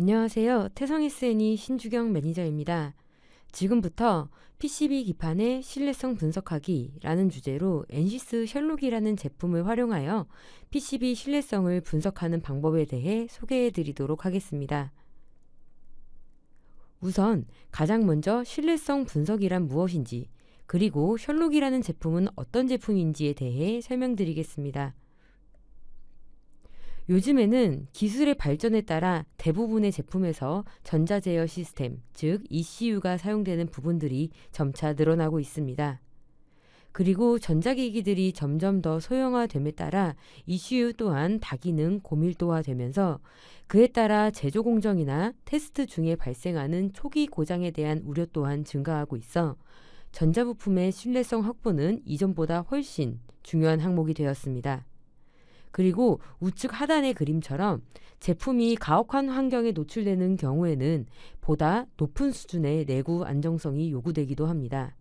안녕하세요. 태성SNE 신주경 매니저입니다. 지금부터 PCB 기판의 신뢰성 분석하기라는 주제로 엔시스 셜록이라는 제품을 활용하여 PCB 신뢰성을 분석하는 방법에 대해 소개해 드리도록 하겠습니다. 우선 가장 먼저 신뢰성 분석이란 무엇인지, 그리고 셜록이라는 제품은 어떤 제품인지에 대해 설명드리겠습니다. 요즘에는 기술의 발전에 따라 대부분의 제품에서 전자제어 시스템, 즉 ECU가 사용되는 부분들이 점차 늘어나고 있습니다. 그리고 전자기기들이 점점 더 소형화됨에 따라 ECU 또한 다기능 고밀도화되면서 그에 따라 제조 공정이나 테스트 중에 발생하는 초기 고장에 대한 우려 또한 증가하고 있어 전자부품의 신뢰성 확보는 이전보다 훨씬 중요한 항목이 되었습니다. 그리고 우측 하단의 그림처럼 제품이 가혹한 환경에 노출되는 경우에는 보다 높은 수준의 내구 안정성이 요구되기도 합니다.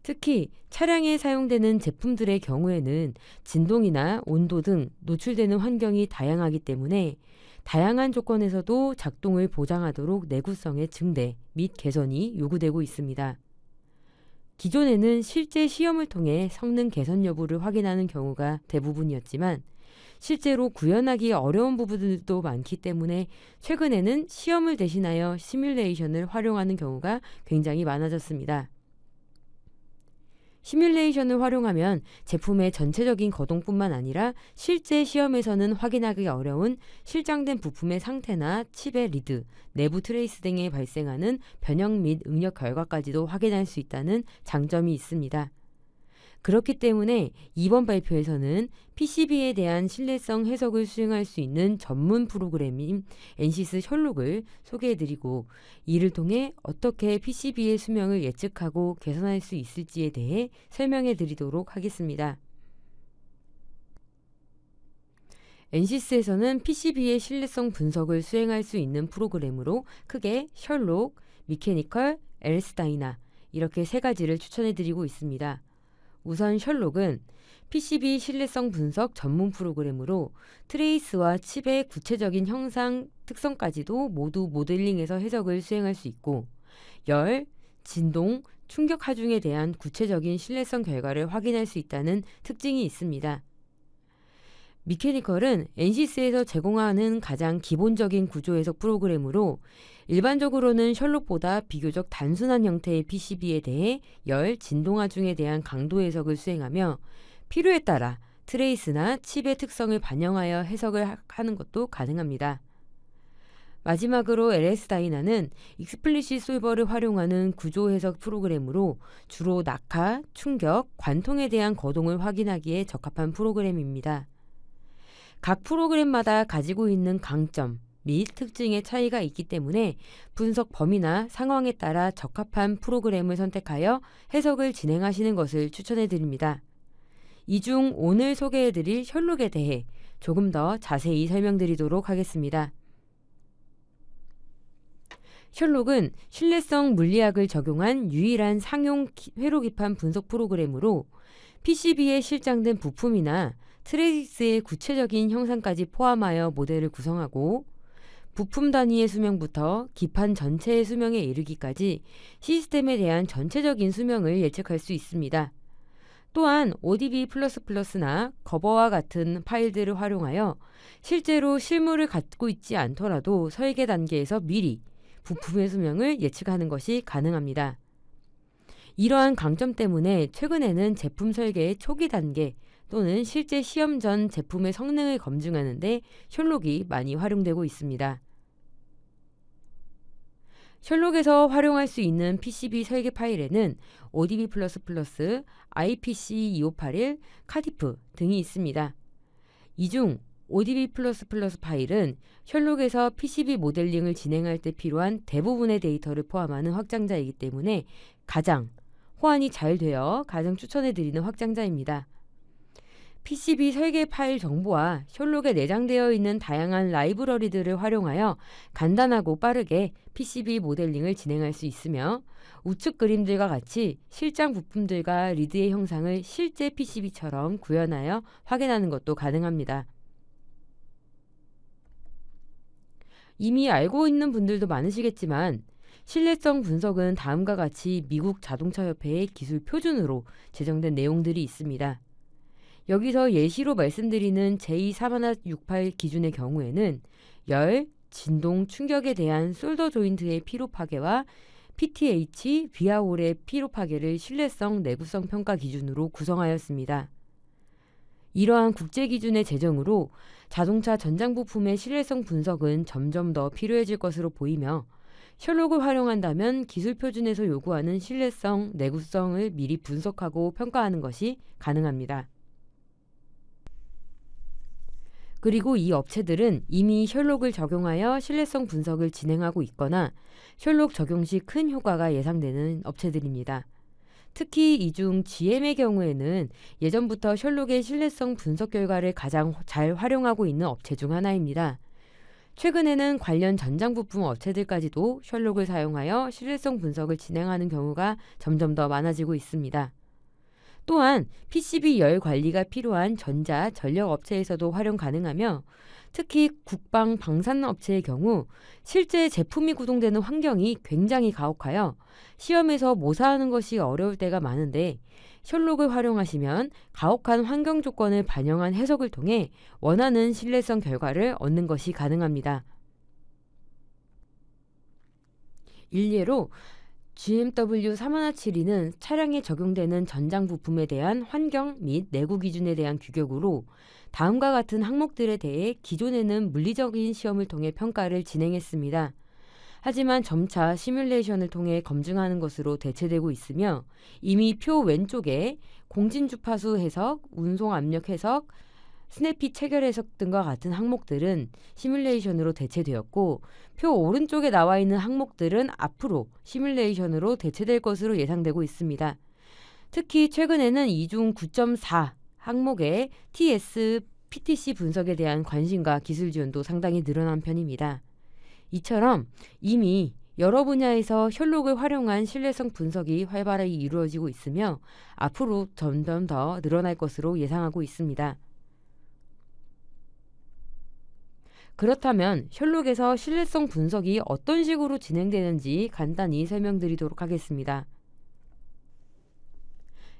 특히 차량에 사용되는 제품들의 경우에는 진동이나 온도 등 노출되는 환경이 다양하기 때문에 다양한 조건에서도 작동을 보장하도록 내구성의 증대 및 개선이 요구되고 있습니다. 기존에는 실제 시험을 통해 성능 개선 여부를 확인하는 경우가 대부분이었지만 실제로 구현하기 어려운 부분들도 많기 때문에 최근에는 시험을 대신하여 시뮬레이션을 활용하는 경우가 굉장히 많아졌습니다. 시뮬레이션을 활용하면 제품의 전체적인 거동뿐만 아니라 실제 시험에서는 확인하기 어려운 실장된 부품의 상태나 칩의 리드, 내부 트레이스 등에 발생하는 변형 및 응력 결과까지도 확인할 수 있다는 장점이 있습니다. 그렇기 때문에 이번 발표에서는 PCB에 대한 신뢰성 해석을 수행할 수 있는 전문 프로그램인 엔시스 셜록을 소개해드리고 이를 통해 어떻게 PCB의 수명을 예측하고 개선할 수 있을지에 대해 설명해드리도록 하겠습니다. 엔시스에서는 PCB의 신뢰성 분석을 수행할 수 있는 프로그램으로 크게 셜록, 미케니컬, LS-DYNA 이렇게 세 가지를 추천해드리고 있습니다. 우선 셜록은 PCB 신뢰성 분석 전문 프로그램으로 트레이스와 칩의 구체적인 형상 특성까지도 모두 모델링해서 해석을 수행할 수 있고 열, 진동, 충격 하중에 대한 구체적인 신뢰성 결과를 확인할 수 있다는 특징이 있습니다. 미케니컬은 엔시스에서 제공하는 가장 기본적인 구조 해석 프로그램으로 일반적으로는 셜록보다 비교적 단순한 형태의 PCB에 대해 열, 진동 하중에 대한 강도 해석을 수행하며 필요에 따라 트레이스나 칩의 특성을 반영하여 해석을 하는 것도 가능합니다. 마지막으로 LS-DYNA는 익스플리시트 솔버를 활용하는 구조 해석 프로그램으로 주로 낙하, 충격, 관통에 대한 거동을 확인하기에 적합한 프로그램입니다. 각 프로그램마다 가지고 있는 강점 및 특징의 차이가 있기 때문에 분석 범위나 상황에 따라 적합한 프로그램을 선택하여 해석을 진행하시는 것을 추천해 드립니다. 이 중 오늘 소개해 드릴 셜록에 대해 조금 더 자세히 설명드리도록 하겠습니다. 셜록은 신뢰성 물리학을 적용한 유일한 상용 회로기판 분석 프로그램으로 PCB에 실장된 부품이나 트레이스의 구체적인 형상까지 포함하여 모델을 구성하고 부품 단위의 수명부터 기판 전체의 수명에 이르기까지 시스템에 대한 전체적인 수명을 예측할 수 있습니다. 또한 ODB++나 거버와 같은 파일들을 활용하여 실제로 실물을 갖고 있지 않더라도 설계 단계에서 미리 부품의 수명을 예측하는 것이 가능합니다. 이러한 강점 때문에 최근에는 제품 설계의 초기 단계 또는 실제 시험 전 제품의 성능을 검증하는 데 셜록이 많이 활용되고 있습니다. 셜록에서 활용할 수 있는 PCB 설계 파일에는 ODB++, IPC2581, 카디프 등이 있습니다. 이 중 ODB++ 파일은 셜록에서 PCB 모델링을 진행할 때 필요한 대부분의 데이터를 포함하는 확장자이기 때문에 가장 호환이 잘 되어 가장 추천해드리는 확장자입니다. PCB 설계 파일 정보와 셜록에 내장되어 있는 다양한 라이브러리들을 활용하여 간단하고 빠르게 PCB 모델링을 진행할 수 있으며 우측 그림들과 같이 실장 부품들과 리드의 형상을 실제 PCB처럼 구현하여 확인하는 것도 가능합니다. 이미 알고 있는 분들도 많으시겠지만 신뢰성 분석은 다음과 같이 미국 자동차협회의 기술 표준으로 제정된 내용들이 있습니다. 여기서 예시로 말씀드리는 J4168 기준의 경우에는 열, 진동, 충격에 대한 솔더 조인트의 피로 파괴와 PTH, 비아홀의 피로 파괴를 신뢰성, 내구성 평가 기준으로 구성하였습니다. 이러한 국제 기준의 제정으로 자동차 전장 부품의 신뢰성 분석은 점점 더 필요해질 것으로 보이며 셜록을 활용한다면 기술 표준에서 요구하는 신뢰성, 내구성을 미리 분석하고 평가하는 것이 가능합니다. 그리고 이 업체들은 이미 셜록을 적용하여 신뢰성 분석을 진행하고 있거나 셜록 적용 시 큰 효과가 예상되는 업체들입니다. 특히 이 중 GM의 경우에는 예전부터 셜록의 신뢰성 분석 결과를 가장 잘 활용하고 있는 업체 중 하나입니다. 최근에는 관련 전장 부품 업체들까지도 셜록을 사용하여 신뢰성 분석을 진행하는 경우가 점점 더 많아지고 있습니다. 또한 PCB 열 관리가 필요한 전자, 전력 업체에서도 활용 가능하며 특히 국방, 방산 업체의 경우 실제 제품이 구동되는 환경이 굉장히 가혹하여 시험에서 모사하는 것이 어려울 때가 많은데 셜록을 활용하시면 가혹한 환경 조건을 반영한 해석을 통해 원하는 신뢰성 결과를 얻는 것이 가능합니다. 일례로 GMW 3172는 차량에 적용되는 전장 부품에 대한 환경 및 내구 기준에 대한 규격으로 다음과 같은 항목들에 대해 기존에는 물리적인 시험을 통해 평가를 진행했습니다. 하지만 점차 시뮬레이션을 통해 검증하는 것으로 대체되고 있으며 이미 표 왼쪽에 공진주파수 해석, 운송 압력 해석, 스냅핏 체결 해석 등과 같은 항목들은 시뮬레이션으로 대체되었고 표 오른쪽에 나와 있는 항목들은 앞으로 시뮬레이션으로 대체될 것으로 예상되고 있습니다. 특히 최근에는 이중 9.4 항목의 TS, PTC 분석에 대한 관심과 기술 지원도 상당히 늘어난 편입니다. 이처럼 이미 여러 분야에서 셜록을 활용한 신뢰성 분석이 활발하게 이루어지고 있으며 앞으로 점점 더 늘어날 것으로 예상하고 있습니다. 그렇다면 셜록에서 신뢰성 분석이 어떤 식으로 진행되는지 간단히 설명드리도록 하겠습니다.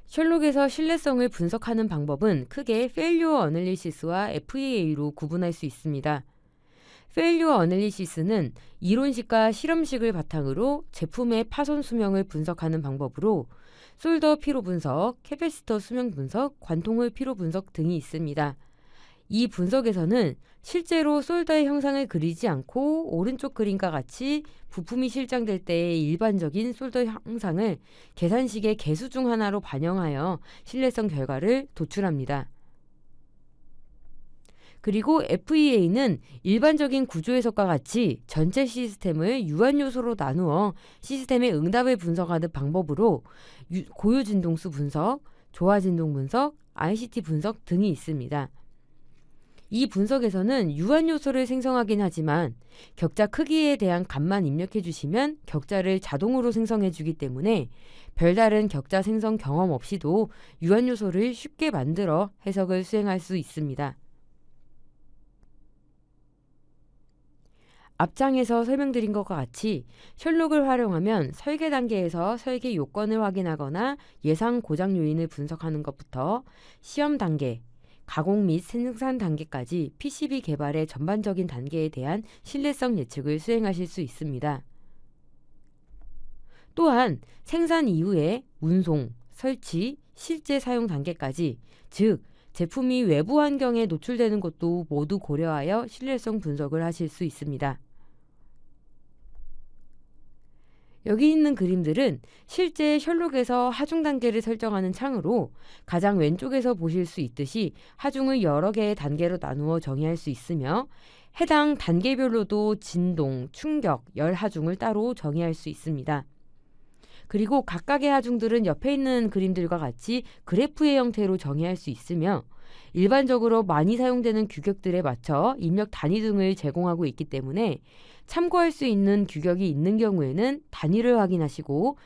셜록에서 신뢰성을 분석하는 방법은 크게 Failure Analysis와 FEA로 구분할 수 있습니다. Failure Analysis는 이론식과 실험식을 바탕으로 제품의 파손 수명을 분석하는 방법으로 솔더 피로 분석, 캐패시터 수명 분석, 관통홀 피로 분석 등이 있습니다. 이 분석에서는 실제로 솔더의 형상을 그리지 않고 오른쪽 그림과 같이 부품이 실장될 때의 일반적인 솔더 형상을 계산식의 개수 중 하나로 반영하여 신뢰성 결과를 도출합니다. 그리고 FEA는 일반적인 구조 해석과 같이 전체 시스템을 유한 요소로 나누어 시스템의 응답을 분석하는 방법으로 고유 진동수 분석, 조화 진동 분석, ICT 분석 등이 있습니다. 이 분석에서는 유한 요소를 생성하긴 하지만 격자 크기에 대한 값만 입력해 주시면 격자를 자동으로 생성해 주기 때문에 별다른 격자 생성 경험 없이도 유한 요소를 쉽게 만들어 해석을 수행할 수 있습니다. 앞장에서 설명드린 것과 같이 셜록을 활용하면 설계 단계에서 설계 요건을 확인하거나 예상 고장 요인을 분석하는 것부터 시험 단계, 가공 및 생산 단계까지 PCB 개발의 전반적인 단계에 대한 신뢰성 예측을 수행하실 수 있습니다. 또한 생산 이후에 운송, 설치, 실제 사용 단계까지, 즉 제품이 외부 환경에 노출되는 것도 모두 고려하여 신뢰성 분석을 하실 수 있습니다. 여기 있는 그림들은 실제 셜록에서 하중 단계를 설정하는 창으로 가장 왼쪽에서 보실 수 있듯이 하중을 여러 개의 단계로 나누어 정의할 수 있으며 해당 단계별로도 진동, 충격, 열 하중을 따로 정의할 수 있습니다. 그리고 각각의 하중들은 옆에 있는 그림들과 같이 그래프의 형태로 정의할 수 있으며 일반적으로 많이 사용되는 규격들에 맞춰 입력 단위 등을 제공하고 있기 때문에 참고할 수 있는 규격이 있는 경우에는 단위를 확인하시고